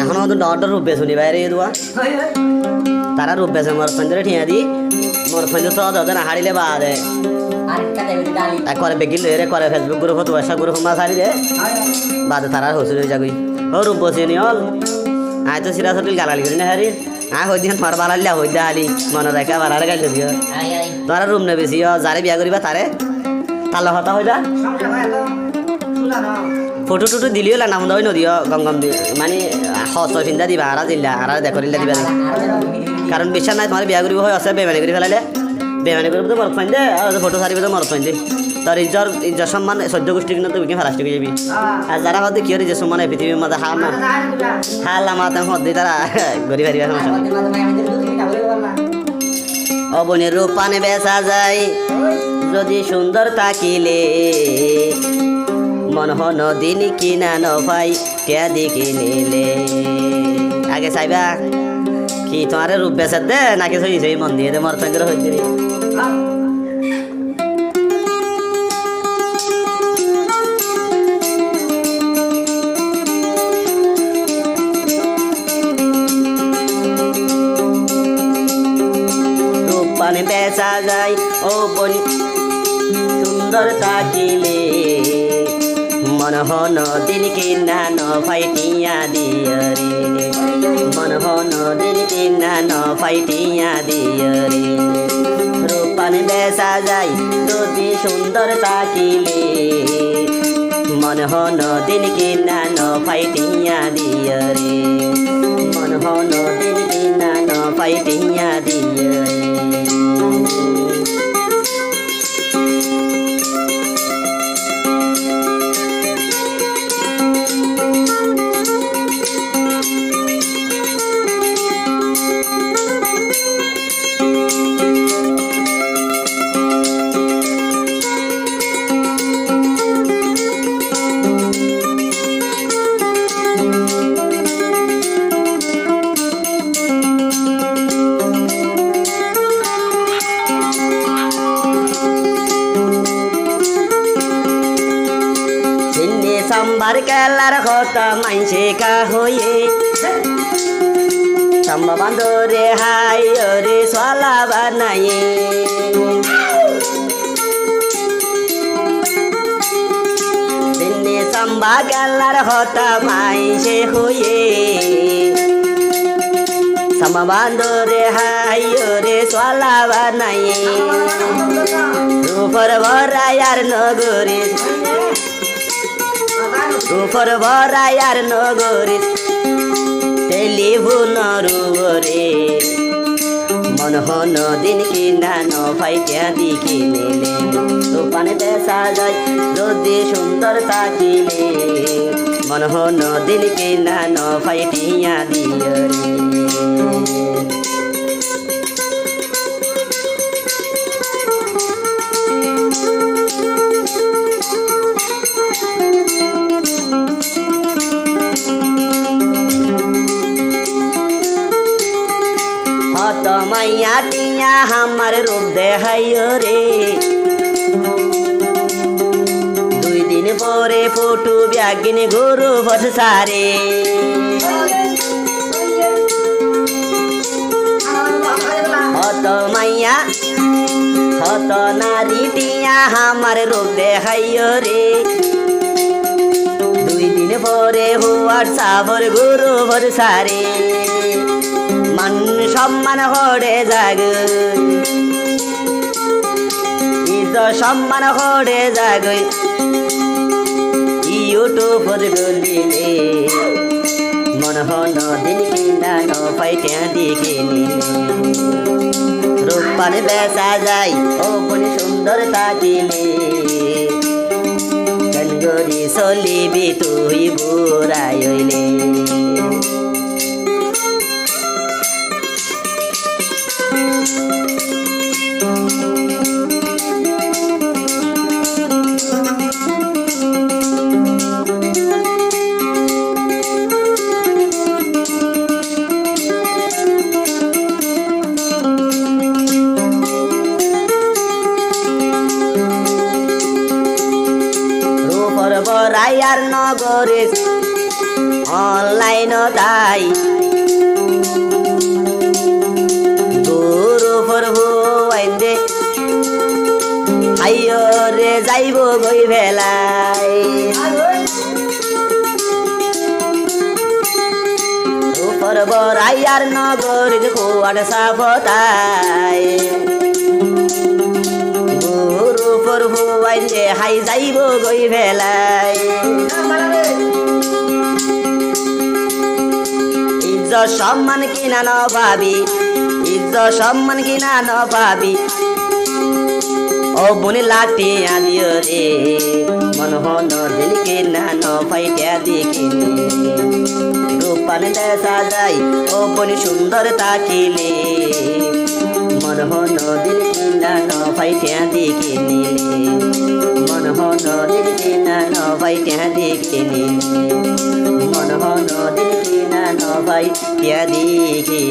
এখন তো ডর রূপ বেশুনি বাইরে দুয়া তারা রূপ বেছে মোর ফেন্দরে ঠিয়া দি মোর ফেন্দ তো দাদা হারিলে বাদে করে বেগিল রে করে ফেসবুক গ্রুপ তো বসা গ্রুপ মা সারি দে বাদে তারা হসুর যাগই ও রূপ বসে নি হল আয় তো সিরা সটিল গালালি করি না হারি আয় হই দিন মার বালালিয়া হই দালি মনে রাখা বালার গাইল দিও তোরা রুম নে বেশি যারে বিয়া করিবা তারে তাল হতা হইলা ফটো টুটু দিলিও না নাম দাও নদিও গঙ্গম মানে হস ফিন্দা দিবা আরা দিলা আরা দেখরিলা দিবা কারণ বিশ্বাস নাই তোমার বিয়া করিব হয় আছে বেমানি করি ফেলাইলে বেমানি করব তো মরত ফাইন দে আর ফটো সারিবে তো মরত ফাইন দে তার ইজ্জত সম্মান সহ্য গোষ্ঠী কিন্তু তুই কি ফালাস্টি যাবি আর যারা হতে কি হরে যে সম্মান পৃথিবীর মধ্যে হাল না হাল আমাতে হতে তারা গরিব হারিবা সমস্যা অবনের রূপানে বেচা যায় যদি সুন্দর তাকিলে মন হন দিন কিনা নভাই টিয়া দি কিনিলে আগে চাইবা কি তোমার রূপ বেচার দে নাকি হয়েছে মন দিয়ে দে মর সঙ্গে হয়েছে রূপানে বেচা যায় ও বনি সুন্দর তাকিলে মন হন দিন কিনা নভাই টিয়া দিয় রে মন হন দিন কিনা নভাই টিয়া দিয় রে রূপানে বেচা যায় যদি সুন্দর তাকিলে মন হন দিন কিনা নভাই টিয়া দিয় রে মন হন দিন কিনা নভাই টিয়া দিয় রে সম্বার কেলার কথা মাইছে কা হয়ে সম্বা বান্ধরে হাই রে সোয়ালা বানায়ে দিনে সম্বা কেলার কথা মাইছে হয়ে সম্বা বান্ধরে হাই রে সোয়ালা বানায়ে রূপর ভরায়ার নগরে রূপর ভরায়ার নগরে টেলিফোন রুরে মন হন দিন কিনা নভাই টিয়া দি কিনিলে রূপানে বেচা যায় যদি সুন্দর তাকিলে মন হন দিন কিনা নভাই টিয়া দিয় রে মাইয়া টিয়া আমার রূপ দেখাইও রে দুই দিন পরে ফটো ব্যাগিন গরু বসারে হত মাইয়া হত নারী টিয়া আমার রূপ দেখাইও রে দুই দিন পরে হোয়াটসঅ্যাপর গরু বসারে মান সম্মান হরে জাগ ইজ সম্মান হরে জাগ ইউটিউবর বলিলে মন হন দিন কিনা নভাই টিয়া দি কিনিলে রূপানে বেচা যায় ও বনি সুন্দর তাকিলে কেন গরি চলিবি তুই বুড়াই হইলে রায়ার নগরে অনলাইন न ताई गुरु प्रभु आइन्दे आइयो रे जाइबो गई भेलाई पर्व रायार नगरी खोवाड साफताई गुरु प्रभु आइन्दे हाई जाइबो गई भेलाई इज्जत सम्मान किन नपाबी इज्जत सम्मान किन नपाबी ओ बुने लाटे आदियो रे मन हो नदिल किन नपाई त्यहाँदेखि रूपन साजाई ओ बुने सुन्दर ताकिले मन हो नदिल किन नपाई त्यहाँदेखि मन हो नदिल किन नपाई त्यहाँदेखि मन हो नदिल किन नपाई त्यहाँदेखि